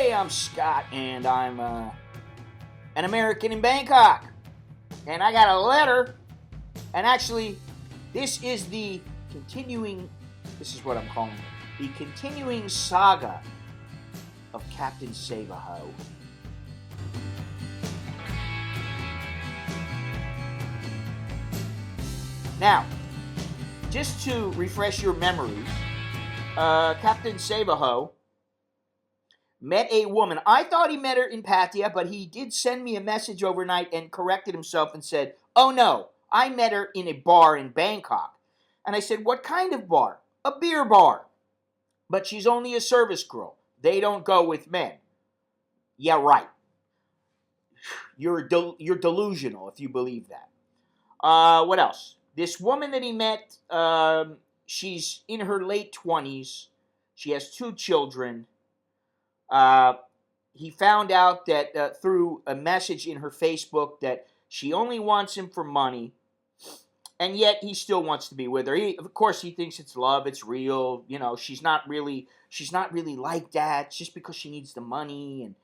Hey, I'm Scott, and I'm an American in Bangkok. And I got a letter, and actually, this is what I'm calling it, the continuing saga of Captain Save-A-Hoe. Now, just to refresh your memories, Captain Save-A-Hoe met a woman. I thought he met her in Pattaya, but he did send me a message overnight and corrected himself and said, oh no, I met her in a bar in Bangkok. And I said, what kind of bar? A beer bar. But she's only a service girl. They don't go with men. Yeah, right. You're delusional if you believe that. What else? This woman that he met, she's in her late 20s. She has 2 children. He found out that through a message in her Facebook that she only wants him for money, and yet he still wants to be with her. Of course, he thinks it's love, it's real. You know, she's not really like that. It's just because she needs the money, and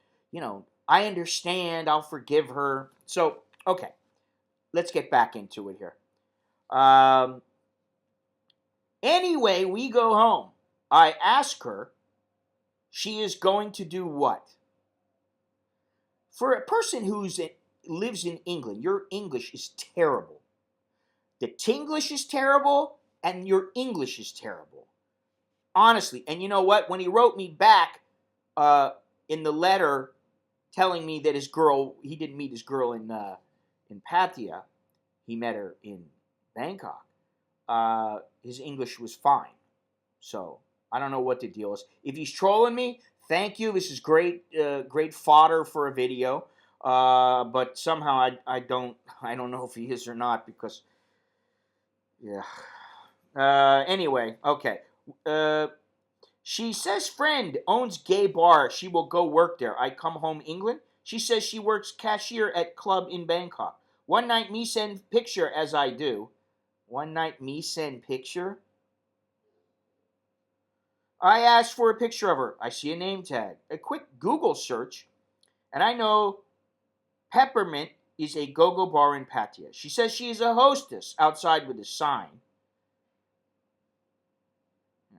I understand. I'll forgive her. So, okay, let's get back into it here. Anyway, we go home. I ask her. She is going to do what? For a person who lives in England, your English is terrible. The Tinglish is terrible, and your English is terrible. Honestly. And you know what? When he wrote me back in the letter telling me that he didn't meet his girl in Pattaya, he met her in Bangkok, his English was fine. So I don't know what the deal is. If he's trolling me, thank you. This is great fodder for a video. But somehow I don't know if he is or not because, yeah. Anyway, okay. She says friend owns gay bar. She will go work there. I come home England. She says she works cashier at club in Bangkok. One night me send picture as I do. One night me send picture? I asked for a picture of her. I see a name tag. A quick Google search, and I know Peppermint is a go-go bar in Pattaya. She says she is a hostess outside with a sign.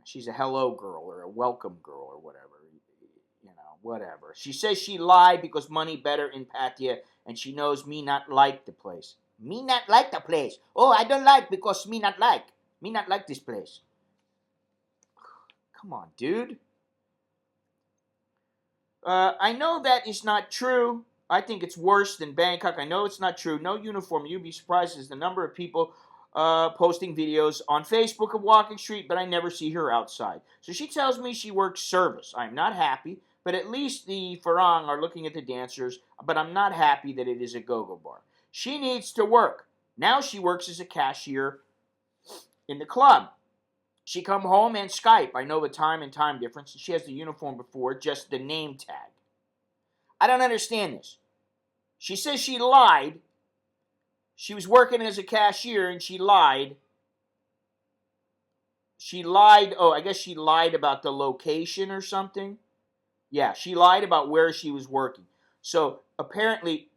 She's a hello girl or a welcome girl or whatever. Whatever. She says she lied because money better in Pattaya, and she knows me not like the place. Me not like the place. Oh, I don't like because me not like. Me not like this place. Come on, dude. I know that is not true. I think it's worse than Bangkok. I know it's not true. No uniform. You'd be surprised as the number of people posting videos on Facebook of walking street, but I never see her outside. So she tells me she works service. I'm not happy, but at least the Farang are looking at the dancers, but I'm not happy that it is a go-go bar. She needs to work. Now she works as a cashier in the club. She come home and Skype. I know the time and time difference. She has the uniform before, just the name tag. I don't understand this. She says she lied. She was working as a cashier and she lied. She lied. Oh, I guess she lied about the location or something. Yeah, she lied about where she was working. So apparently,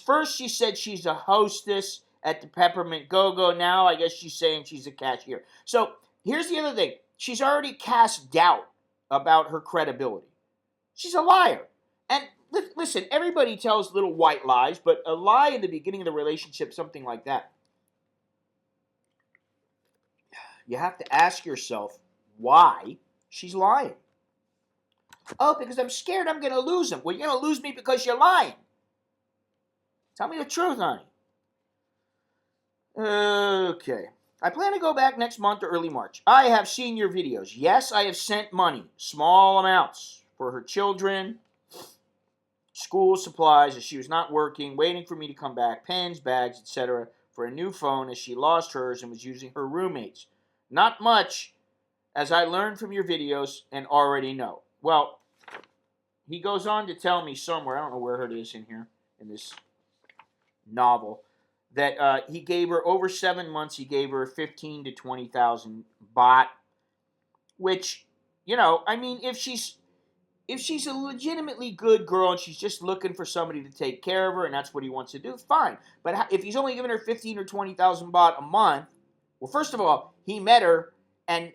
first she said she's a hostess at the Peppermint Go-Go. Now I guess she's saying she's a cashier. So here's the other thing. She's already cast doubt about her credibility. She's a liar. And listen, everybody tells little white lies, but a lie in the beginning of the relationship, something like that, you have to ask yourself why she's lying. Oh, because I'm scared I'm going to lose him. Well, you're going to lose me because you're lying. Tell me the truth, honey. Okay. I plan to go back next month or early March. I have seen your videos. Yes, I have sent money, small amounts, for her children, school supplies as she was not working, waiting for me to come back, pens, bags, etc., for a new phone as she lost hers and was using her roommate's. Not much, as I learned from your videos and already know. Well, he goes on to tell me somewhere, I don't know where it is in here, in this novel, that he gave her, over 7 months, he gave her 15 to 20,000 baht, which, I mean, if she's if she's a legitimately good girl and she's just looking for somebody to take care of her and that's what he wants to do, fine. But if he's only giving her 15 or 20,000 baht a month, well, first of all, he met her and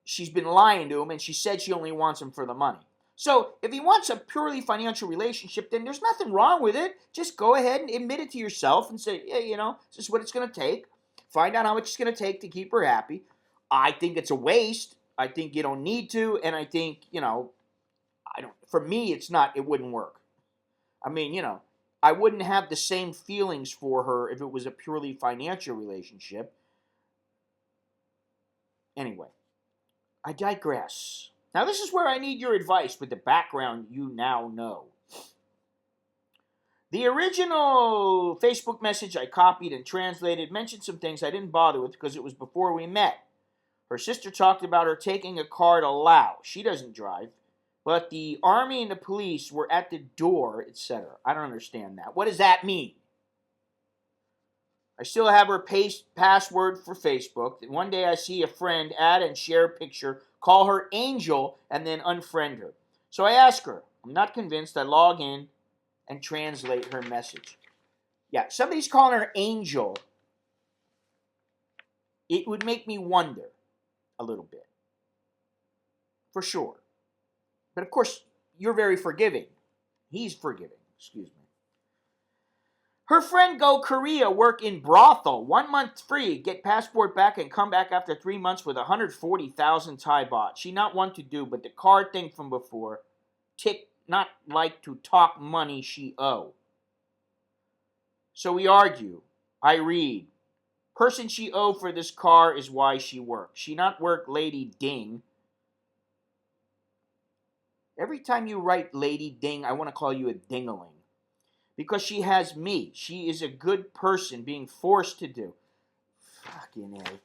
she's been lying to him and she said she only wants him for the money. So if he wants a purely financial relationship, then there's nothing wrong with it. Just go ahead and admit it to yourself and say, yeah, this is what it's going to take. Find out how much it's going to take to keep her happy. I think it's a waste. I think you don't need to. And I think, for me, it wouldn't work. I mean, I wouldn't have the same feelings for her if it was a purely financial relationship. Anyway, I digress. Now, this is where I need your advice with the background you now know. The original Facebook message I copied and translated mentioned some things I didn't bother with because it was before we met. Her sister talked about her taking a car to Laos. She doesn't drive. But the army and the police were at the door, etc. I don't understand that. What does that mean? I still have her password for Facebook. And one day I see a friend add and share a picture, call her Angel, and then unfriend her. So I ask her. I'm not convinced. I log in and translate her message. Yeah, somebody's calling her Angel. It would make me wonder a little bit. For sure. But of course, you're very forgiving. He's forgiving, excuse me. Her friend go Korea, work in brothel, 1 month free, get passport back and come back after 3 months with 140,000 Thai baht. She not want to do, but the card thing from before, tick not like to talk money she owe. So we argue. I read. Person she owe for this car is why she work. She not work Lady Ding. Every time you write Lady Ding, I want to call you a dingaling. Because she has me. She is a good person being forced to do. Fucking A.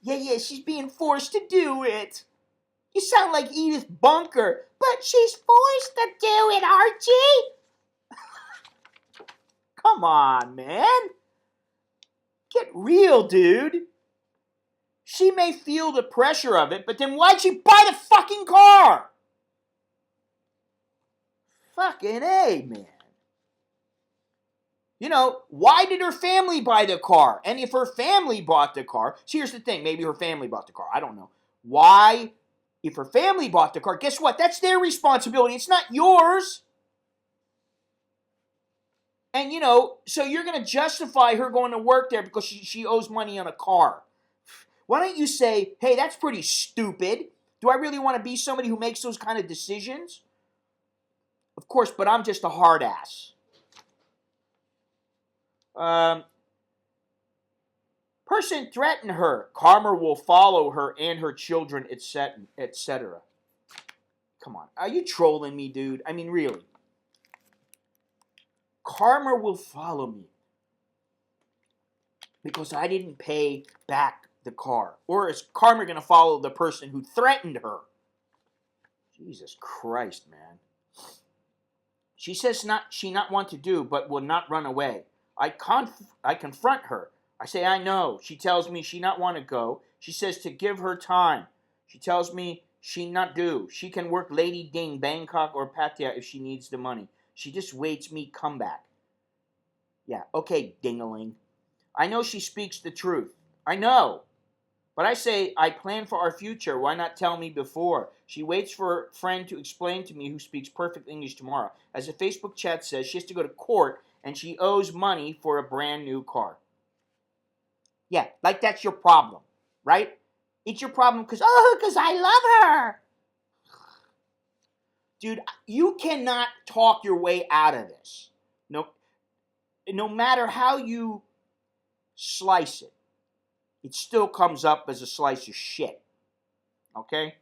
Yeah, she's being forced to do it. You sound like Edith Bunker. But she's forced to do it, Archie. Come on, man. Get real, dude. She may feel the pressure of it, but then why'd she buy the fucking car? Fucking A, man. Why did her family buy the car? And if her family bought the car, see, here's the thing, maybe her family bought the car, I don't know. Why, if her family bought the car, guess what? That's their responsibility, it's not yours. And, so you're going to justify her going to work there because she owes money on a car. Why don't you say, hey, that's pretty stupid. Do I really want to be somebody who makes those kind of decisions? Of course, but I'm just a hard ass. Person threatened her. Karma will follow her and her children, etc. Come on. Are you trolling me, dude? I mean, really. Karma will follow me because I didn't pay back the car. Or is karma going to follow the person who threatened her? Jesus Christ, man. She says she not want to do, but will not run away. I confront her. I say, I know. She tells me she not want to go. She says to give her time. She tells me she not do. She can work Lady Ding, Bangkok or Pattaya if she needs the money. She just waits me come back. Yeah, okay, dingaling. I know she speaks the truth. I know. But I say, I plan for our future. Why not tell me before? She waits for her friend to explain to me who speaks perfect English tomorrow. As the Facebook chat says, she has to go to court and she owes money for a brand new car. Yeah, like that's your problem, right? It's your problem because I love her. Dude, you cannot talk your way out of this. No matter how you slice it, it still comes up as a slice of shit. Okay?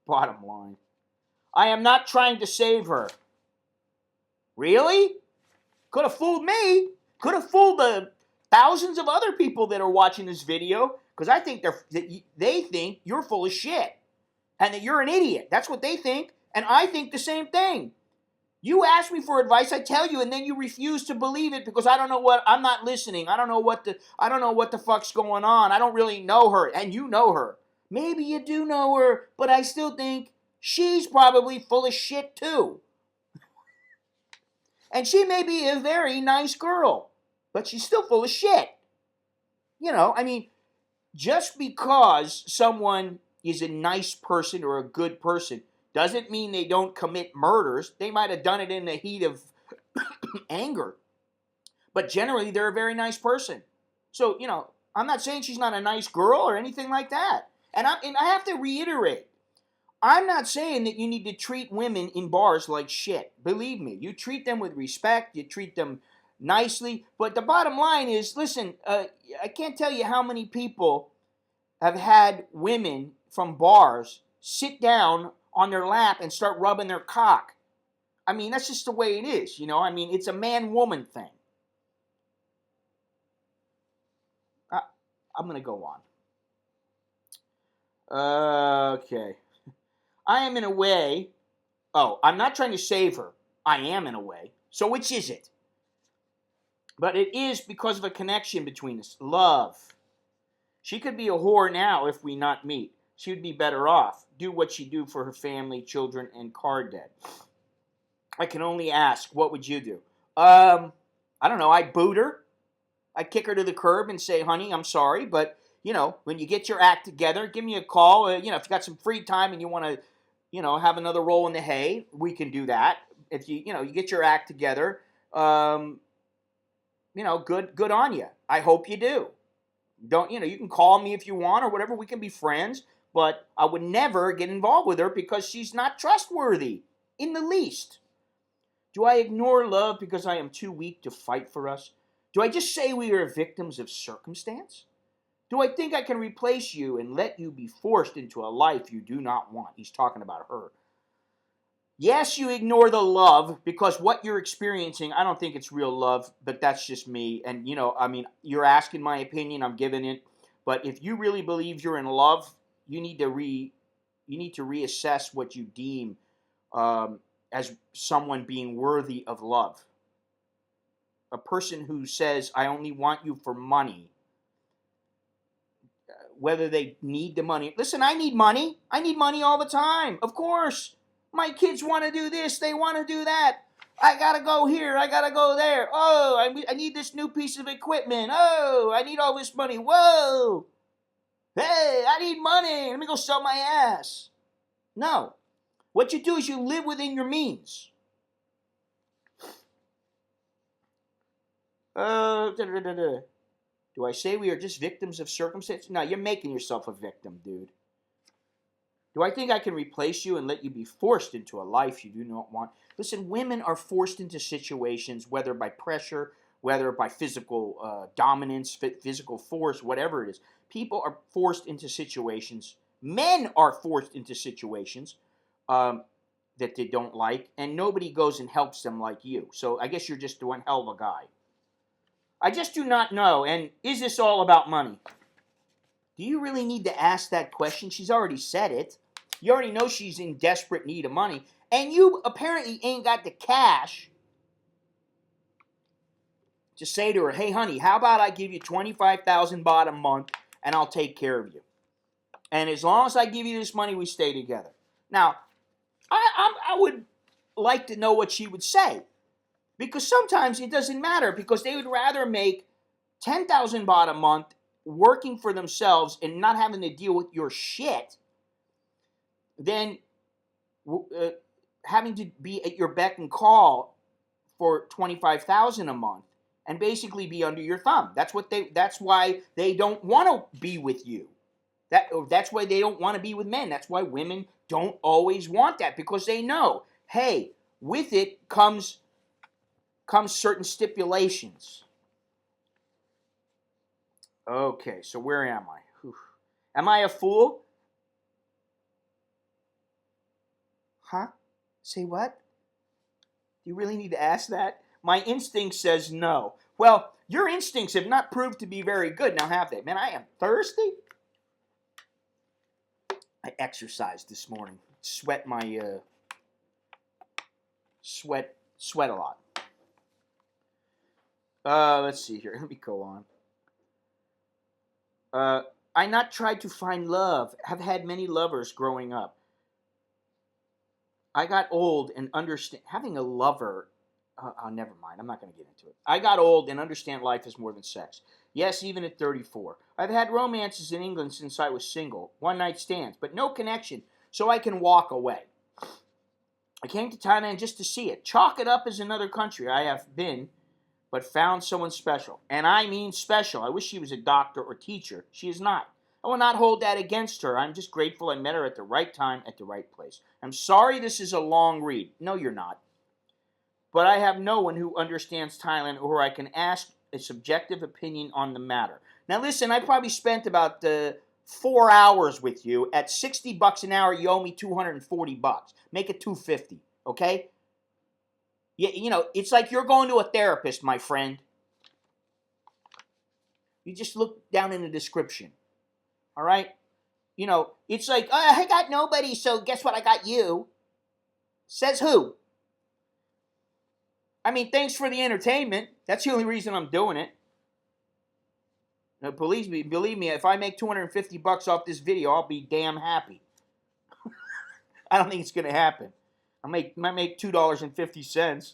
Bottom line. I am not trying to save her. Really? Could have fooled me. Could have fooled the thousands of other people that are watching this video because I think they think you're full of shit and that you're an idiot. That's what they think, and I think the same thing. You ask me for advice, I tell you, and then you refuse to believe it because I'm not listening. I don't know what the fuck's going on. I don't really know her, and you know her. Maybe you do know her, but I still think she's probably full of shit too. And she may be a very nice girl, but she's still full of shit. I mean, just because someone is a nice person or a good person doesn't mean they don't commit murders. They might have done it in the heat of anger. But generally, they're a very nice person. So, I'm not saying she's not a nice girl or anything like that. And I have to reiterate, I'm not saying that you need to treat women in bars like shit. Believe me, you treat them with respect, you treat them nicely. But the bottom line is, listen, I can't tell you how many people have had women from bars sit down on their lap and start rubbing their cock. I mean, that's just the way it is, I mean, it's a man-woman thing. I'm going to go on. Okay. I am in a way. Oh, I'm not trying to save her. I am in a way. So which is it? But it is because of a connection between us. Love. She could be a whore now if we not meet. She would be better off. Do what she do for her family, children, and car debt. I can only ask, what would you do? I don't know. I'd boot her. I'd kick her to the curb and say, honey, I'm sorry, but, when you get your act together, give me a call. If you got some free time and you want to, have another roll in the hay, we can do that. If you get your act together, good on you. I hope you do. Don't, you can call me if you want or whatever. We can be friends, but I would never get involved with her because she's not trustworthy in the least. Do I ignore love because I am too weak to fight for us? Do I just say we are victims of circumstance? Do I think I can replace you and let you be forced into a life you do not want? He's talking about her. Yes, you ignore the love because what you're experiencing, I don't think it's real love, but that's just me. And, you're asking my opinion, I'm giving it. But if you really believe you're in love, you need to reassess what you deem as someone being worthy of love. A person who says, I only want you for money, whether they need the money. Listen, I need money. I need money all the time. Of course. My kids want to do this. They want to do that. I got to go here. I got to go there. Oh, I need this new piece of equipment. Oh, I need all this money. Whoa. Hey, I need money. Let me go sell my ass. No. What you do is you live within your means. Do I say we are just victims of circumstance? No, you're making yourself a victim, dude. Do I think I can replace you and let you be forced into a life you do not want? Listen, women are forced into situations, whether by pressure, whether by physical dominance, physical force, whatever it is. People are forced into situations. Men are forced into situations that they don't like, and nobody goes and helps them like you. So I guess you're just one hell of a guy. I just do not know. And is this all about money? Do you really need to ask that question? She's already said it. You already know she's in desperate need of money. And you apparently ain't got the cash to say to her, hey, honey, how about I give you $25,000 a month and I'll take care of you. And as long as I give you this money, we stay together. Now, I would like to know what she would say. Because sometimes it doesn't matter, because they would rather make 10,000 baht a month working for themselves and not having to deal with your shit than having to be at your beck and call for 25,000 a month and basically be under your thumb. That's why they don't want to be with you. That's why they don't want to be with men. That's why women don't always want that, because they know, hey, with it comes certain stipulations. Okay, so where am I? Whew. Am I a fool? Huh? Say what? Do you really need to ask that? My instinct says no. Well, your instincts have not proved to be very good, now have they? Man, I am thirsty. I exercised this morning. Sweat a lot. Let's see here. Let me go on. I not tried to find love. Have had many lovers growing up. I got old and understand having a lover. Never mind. I'm not going to get into it. I got old and understand life is more than sex. Yes, even at 34. I've had romances in England since I was single, one night stands, but no connection, so I can walk away. I came to Thailand just to see it. Chalk it up as another country I have been, but found someone special. And I mean special. I wish she was a doctor or teacher. She is not. I will not hold that against her. I'm just grateful I met her at the right time, at the right place. I'm sorry this is a long read. No, you're not. But I have no one who understands Thailand or I can ask a subjective opinion on the matter. Now listen, I probably spent about 4 hours with you. At $60 an hour, you owe me $240. Make it $250, okay? You know, it's like you're going to a therapist, my friend. You just look down in the description, all right? You know, it's like, I got nobody, so guess what? I got you. Says who? I mean, thanks for the entertainment. That's the only reason I'm doing it. Now, believe me, if I make $250 off this video, I'll be damn happy. I don't think it's going to happen. I might make $2.50.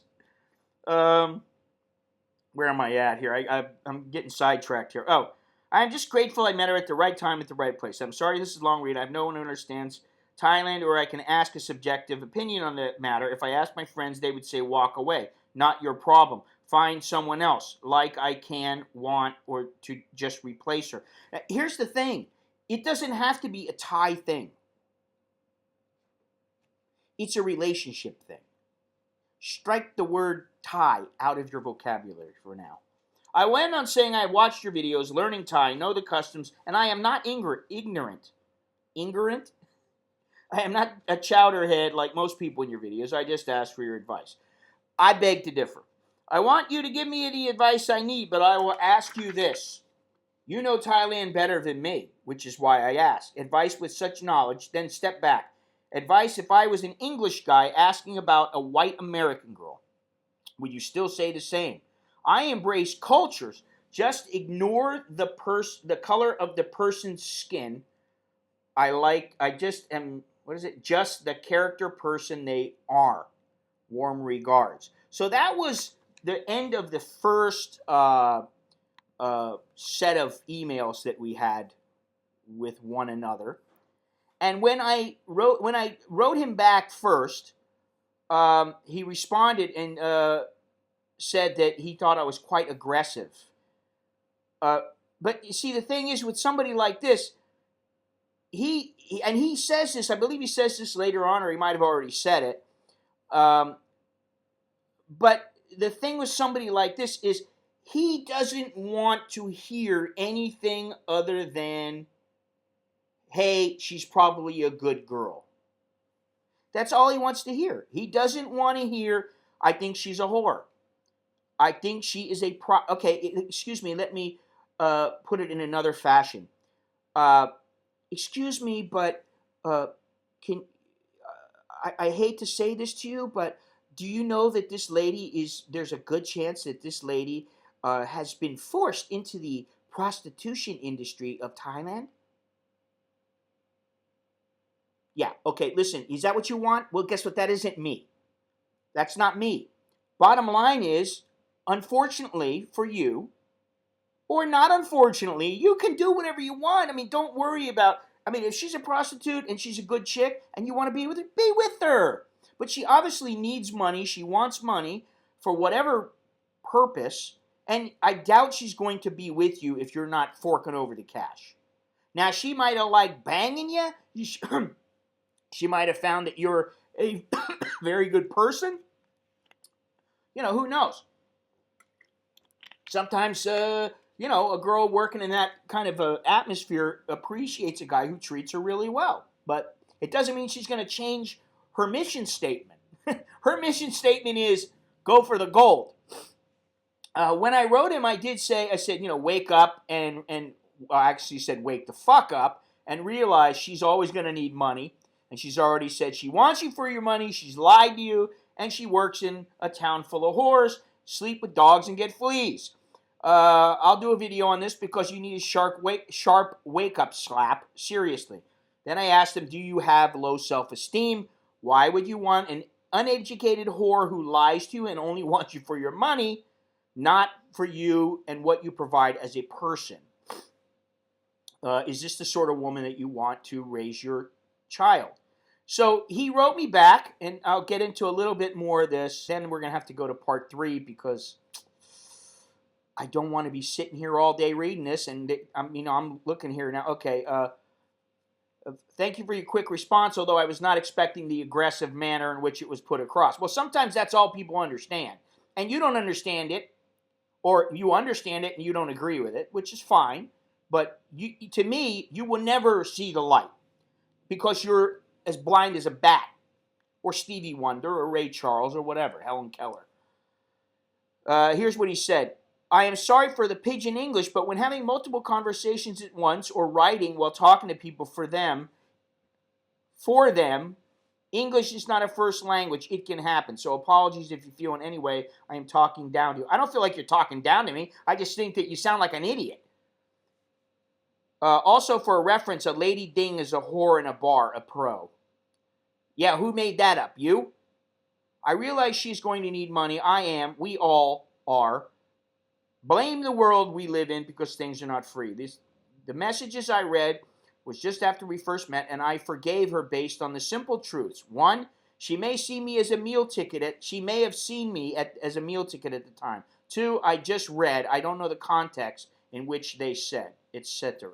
Where am I at here? I'm getting sidetracked here. Oh, I'm just grateful I met her at the right time at the right place. I'm sorry this is a long read. I have no one who understands Thailand or I can ask a subjective opinion on the matter. If I asked my friends, they would say walk away. Not your problem. Find someone else, like I can, want, or to just replace her. Now, here's the thing. It doesn't have to be a Thai thing. It's a relationship thing. Strike the word Thai out of your vocabulary for now. I went on saying I watched your videos, learning Thai, know the customs, and I am not ignorant. Ignorant? I am not a chowderhead like most people in your videos. I just asked for your advice. I beg to differ. I want you to give me the advice I need, but I will ask you this. You know Thailand better than me, which is why I ask. Advice with such knowledge, then step back. Advice if I was an English guy asking about a white American girl. Would you still say the same? I embrace cultures. Just ignore the color of the person's skin. I just am, just the character person they are. Warm regards. So that was the end of the first set of emails that we had with one another. And when I wrote him back first, he responded and said that he thought I was quite aggressive. But you see, the thing is, with somebody like this, he says this. I believe he says this later on, or he might have already said it. But the thing with somebody like this is he doesn't want to hear anything other than, hey, she's probably a good girl. That's all he wants to hear. He doesn't want to hear, I think she's a whore. I think she is a okay, excuse me, let me put it in another fashion. Excuse me, but I hate to say this to you, but do you know that this lady there's a good chance that this lady has been forced into the prostitution industry of Thailand? Yeah, okay, listen, is that what you want? Well, guess what? That isn't me. That's not me. Bottom line is, unfortunately for you, or not unfortunately, you can do whatever you want. I mean, don't worry about, if she's a prostitute and she's a good chick and you want to be with her, be with her. But she obviously needs money. She wants money for whatever purpose. And I doubt she's going to be with you if you're not forking over the cash. Now, she might have liked banging you. She might have found that you're a very good person. You know, who knows? Sometimes, a girl working in that kind of atmosphere appreciates a guy who treats her really well. But it doesn't mean she's going to change her mission statement. Her mission statement is go for the gold. When I wrote him, I said, wake up and I actually said wake the fuck up and realize she's always going to need money. And she's already said she wants you for your money. She's lied to you. And she works in a town full of whores, sleep with dogs, and get fleas. I'll do a video on this because you need a sharp wake-up slap. Seriously. Then I asked him, do you have low self-esteem? Why would you want an uneducated whore who lies to you and only wants you for your money, not for you and what you provide as a person? Is this the sort of woman that you want to raise your child? So he wrote me back, and I'll get into a little bit more of this. Then we're going to have to go to part 3 because I don't want to be sitting here all day reading this. And I'm looking here now. Okay. Thank you for your quick response, although I was not expecting the aggressive manner in which it was put across. Well, sometimes that's all people understand. And you don't understand it, or you understand it and you don't agree with it, which is fine. But to me, you will never see the light because you're as blind as a bat, or Stevie Wonder, or Ray Charles, or whatever, Helen Keller. Here's what he said. I am sorry for the pidgin English, but when having multiple conversations at once or writing while talking to people for them, English is not a first language. It can happen. So apologies if you feel in any way I am talking down to you. I don't feel like you're talking down to me. I just think that you sound like an idiot. Also, for a reference, a lady ding is a whore in a bar, a pro. Yeah, who made that up? You? I realize she's going to need money. I am. We all are. Blame the world we live in because things are not free. The messages I read was just after we first met, and I forgave her based on the simple truths. 1, she may see me as a meal ticket. She may have seen me as a meal ticket at the time. 2, I just read. I don't know the context in which they said, etc.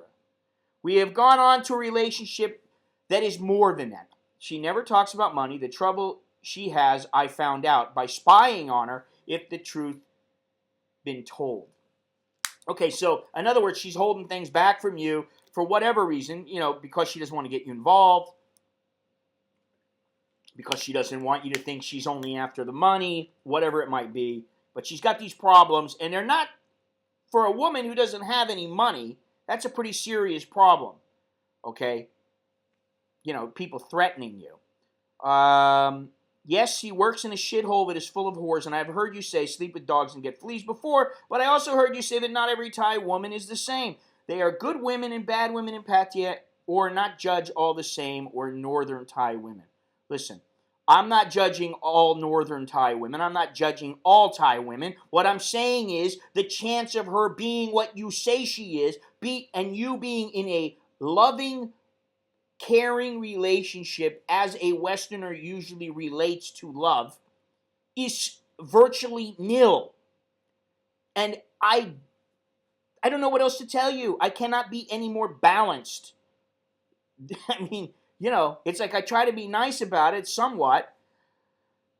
We have gone on to a relationship that is more than that. She never talks about money. The trouble she has, I found out by spying on her, if the truth been told. Okay, so in other words, she's holding things back from you for whatever reason, because she doesn't want to get you involved, because she doesn't want you to think she's only after the money, whatever it might be. But she's got these problems, and they're not, for a woman who doesn't have any money, that's a pretty serious problem, okay? People threatening you. Yes, she works in a shithole that is full of whores, and I've heard you say sleep with dogs and get fleas before, but I also heard you say that not every Thai woman is the same. They are good women and bad women in Pattaya, or not judge all the same, or northern Thai women. Listen, I'm not judging all northern Thai women. I'm not judging all Thai women. What I'm saying is the chance of her being what you say she is, and you being in a loving, caring relationship as a Westerner usually relates to love is virtually nil. And I don't know what else to tell you. I cannot be any more balanced. I mean, it's like I try to be nice about it somewhat.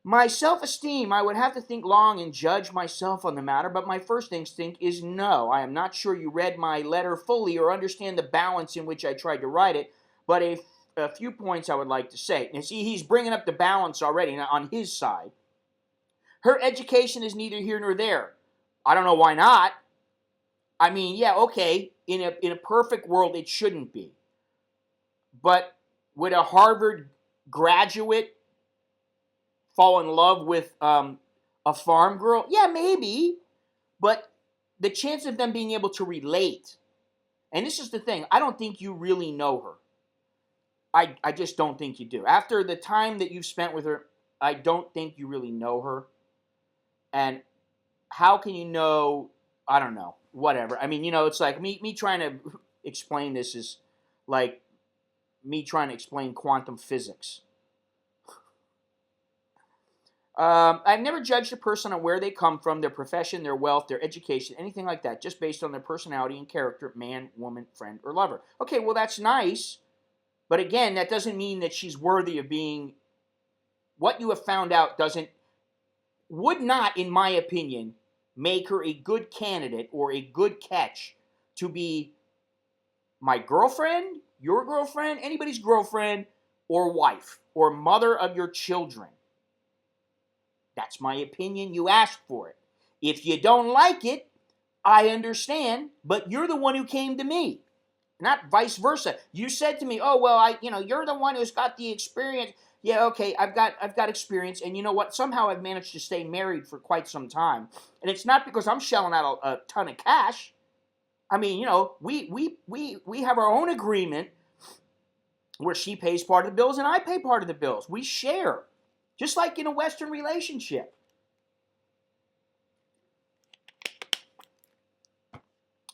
My self-esteem, I would have to think long and judge myself on the matter, but my first instinct is no. I am not sure you read my letter fully or understand the balance in which I tried to write it, but a few points I would like to say. Now, see, he's bringing up the balance already on his side. Her education is neither here nor there. I don't know why not. I mean, yeah, okay, in a perfect world, it shouldn't be. But would a Harvard graduate fall in love with a farm girl? Yeah, maybe. But the chance of them being able to relate, and this is the thing, I don't think you really know her. I just don't think you do. After the time that you've spent with her, I don't think you really know her. And how can you know? I don't know. Whatever. I mean, it's like me trying to explain this is like me trying to explain quantum physics. I've never judged a person on where they come from, their profession, their wealth, their education, anything like that, just based on their personality and character, man, woman, friend, or lover. Okay, well, that's nice. But again, that doesn't mean that she's worthy of being. What you have found out would not, in my opinion, make her a good candidate or a good catch to be my girlfriend, your girlfriend, anybody's girlfriend, or wife, or mother of your children. That's my opinion. You asked for it. If you don't like it, I understand, but you're the one who came to me. Not vice versa. You said to me, "Oh, well, you're the one who's got the experience." Yeah, okay, I've got experience, and you know what? Somehow I've managed to stay married for quite some time, and it's not because I'm shelling out a ton of cash. I mean, we have our own agreement where she pays part of the bills and I pay part of the bills. We share, just like in a Western relationship.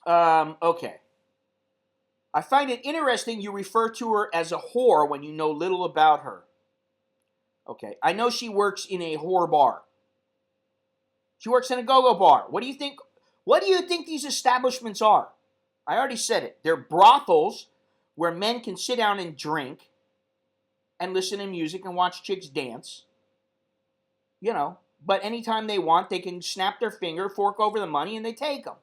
Okay. I find it interesting you refer to her as a whore when you know little about her. Okay. I know she works in a whore bar. She works in a go-go bar. What do you think? What do you think these establishments are? I already said it. They're brothels where men can sit down and drink and listen to music and watch chicks dance. You know, but anytime they want, they can snap their finger, fork over the money, and they take them.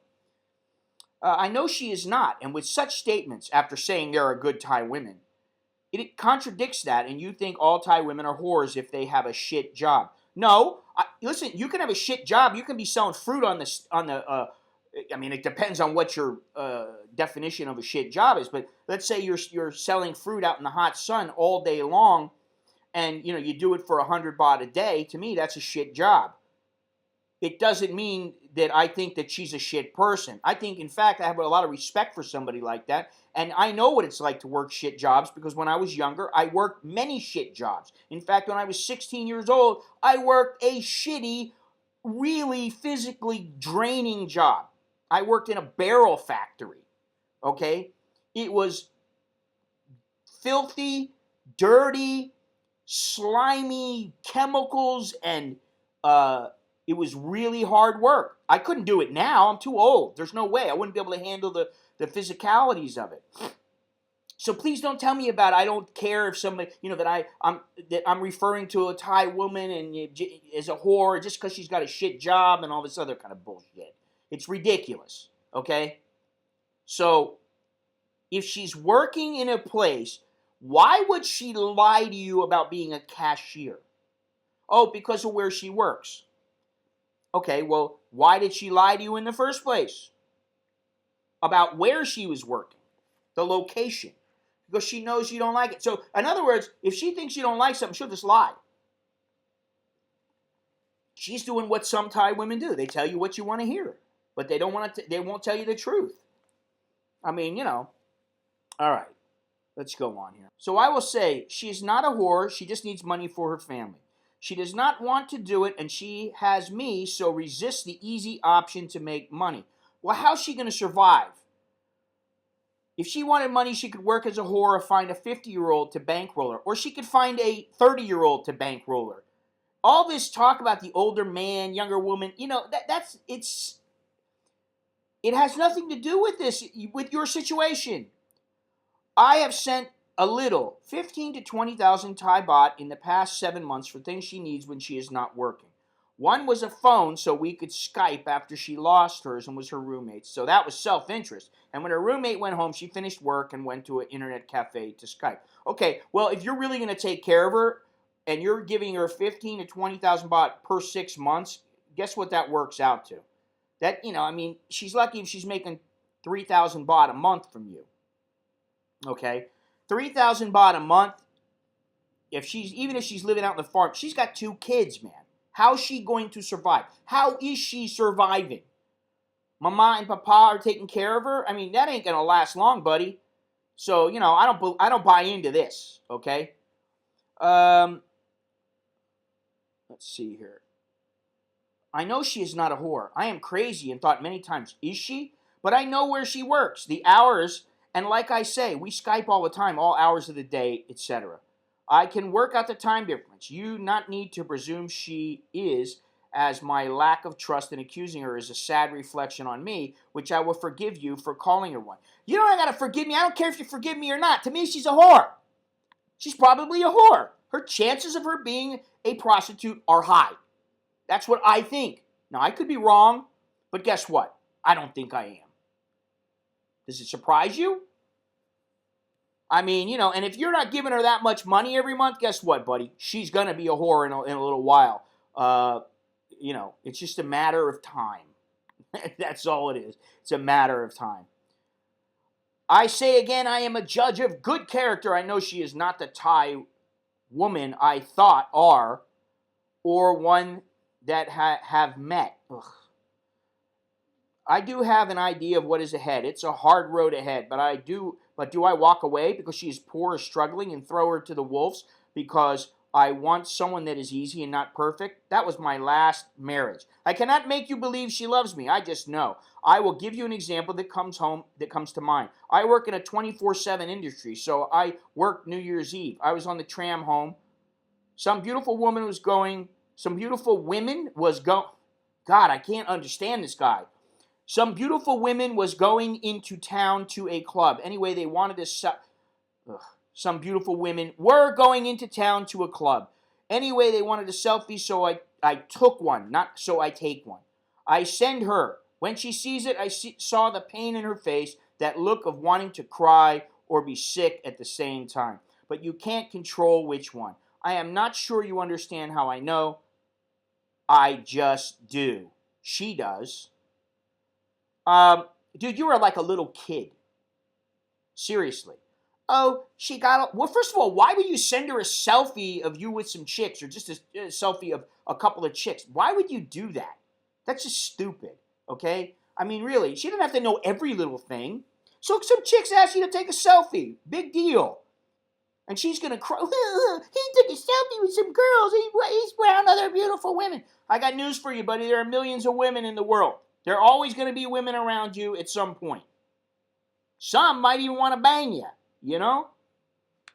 I know she is not, and with such statements, after saying there are good Thai women, it contradicts that, and you think all Thai women are whores if they have a shit job. No, listen, you can have a shit job. You can be selling fruit on the. I mean, it depends on what your definition of a shit job is. But let's say you're selling fruit out in the hot sun all day long, and you do it for 100 baht a day. To me, that's a shit job. It doesn't mean that I think that she's a shit person. I think, in fact, I have a lot of respect for somebody like that. And I know what it's like to work shit jobs because when I was younger, I worked many shit jobs. In fact, when I was 16 years old, I worked a shitty, really physically draining job. I worked in a barrel factory, okay? It was filthy, dirty, slimy chemicals, and it was really hard work. I couldn't do it now. I'm too old. There's no way. I wouldn't be able to handle the physicalities of it. So please don't tell me about I don't care if somebody, that I'm referring to a Thai woman and as a whore just because she's got a shit job and all this other kind of bullshit. It's ridiculous, okay? So if she's working in a place, why would she lie to you about being a cashier? Oh, because of where she works. Okay, well, why did she lie to you in the first place? About where she was working, the location, because she knows you don't like it. So, in other words, if she thinks you don't like something, she'll just lie. She's doing what some Thai women do. They tell you what you want to hear, but they don't want to. They won't tell you the truth. I mean, All right, let's go on here. So I will say she's not a whore. She just needs money for her family. She does not want to do it, and she has me, so resist the easy option to make money. Well, how's she going to survive? If she wanted money, she could work as a whore or find a 50-year-old to bankroll her. Or she could find a 30-year-old to bankroll her. All this talk about the older man, younger woman, it has nothing to do with this, with your situation. I have sent a little, 15 to 20,000 Thai baht in the past 7 months for things she needs when she is not working. One was a phone so we could Skype after she lost hers and was her roommate. So that was self-interest. And when her roommate went home, she finished work and went to an internet cafe to Skype. Okay, well, if you're really going to take care of her and you're giving her 15 to 20,000 baht per 6 months, guess what that works out to? That, she's lucky if she's making 3,000 baht a month from you. Okay? 3,000 baht a month, even if she's living out in the farm, she's got 2 kids, man. How's she going to survive? How is she surviving? Mama and Papa are taking care of her? I mean, that ain't going to last long, buddy. So, I don't buy into this, okay? Let's see here. I know she is not a whore. I am crazy and thought many times, is she? But I know where she works, the hours, and like I say, we Skype all the time, all hours of the day, etc. I can work out the time difference. You not need to presume she is, as my lack of trust in accusing her is a sad reflection on me, which I will forgive you for calling her one. You don't got to forgive me. I don't care if you forgive me or not. To me, she's a whore. She's probably a whore. Her chances of her being a prostitute are high. That's what I think. Now, I could be wrong, but guess what? I don't think I am. Does it surprise you? I mean, and if you're not giving her that much money every month, guess what, buddy? She's going to be a whore in a little while. It's just a matter of time. That's all it is. It's a matter of time. I say again, I am a judge of good character. I know she is not the Thai woman I thought are, or one that have met. Ugh. I do have an idea of what is ahead. It's a hard road ahead, but do I walk away because she is poor or struggling and throw her to the wolves because I want someone that is easy and not perfect? That was my last marriage. I cannot make you believe she loves me. I just know. I will give you an example that comes to mind. I work in a 24/7 industry, so I worked New Year's Eve. I was on the tram home. Some beautiful woman was going. Some beautiful women was go. God, I can't understand this guy. Some beautiful women was going into town to a club. Anyway, they wanted to. Some beautiful women were going into town to a club. Anyway, they wanted a selfie, so I took one, not so I take one. I send her. When she sees it, saw the pain in her face, that look of wanting to cry or be sick at the same time. But you can't control which one. I am not sure you understand how I know. I just do. She does. Dude, you are like a little kid. Seriously. Oh, she got... Well, first of all, why would you send her a selfie of you with some chicks or just a selfie of a couple of chicks? Why would you do that? That's just stupid, okay? I mean, really, she didn't have to know every little thing. So some chicks asked you to take a selfie. Big deal. And she's going to cry. He took a selfie with some girls. He's around other beautiful women. I got news for you, buddy. There are millions of women in the world. There are always going to be women around you at some point. Some might even want to bang you, you know?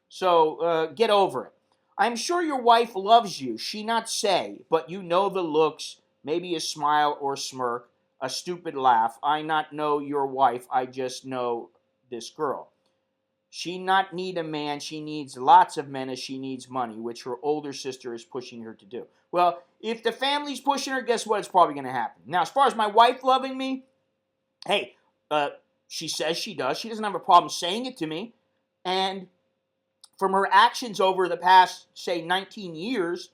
So get over it. I'm sure your wife loves you. She not say, but you know the looks, maybe a smile or smirk, a stupid laugh. I not know your wife. I just know this girl. She not need a man. She needs lots of men as she needs money, which her older sister is pushing her to do. Well, if the family's pushing her, guess what? It's probably going to happen. Now, as far as my wife loving me, hey, she says she does. She doesn't have a problem saying it to me. And from her actions over the past, say, 19 years,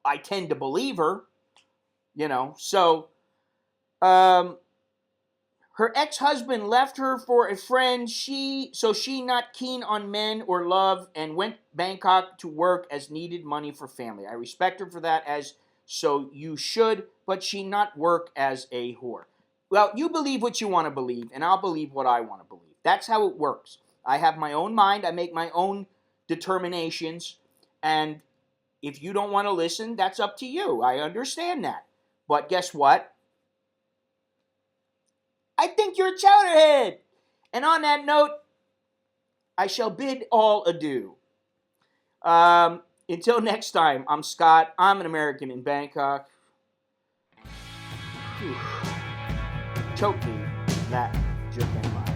I tend to believe her. You know, so... her ex-husband left her for a friend. She not keen on men or love and went Bangkok to work as needed money for family. I respect her for that, as so you should, but she not work as a whore. Well, you believe what you want to believe, and I'll believe what I want to believe. That's how it works. I have my own mind. I make my own determinations, and if you don't want to listen, that's up to you. I understand that. But guess what? I think you're a chowderhead. And on that note, I shall bid all adieu. Until next time, I'm Scott. I'm an American in Bangkok. Whew. Choke me, that just ain't mine.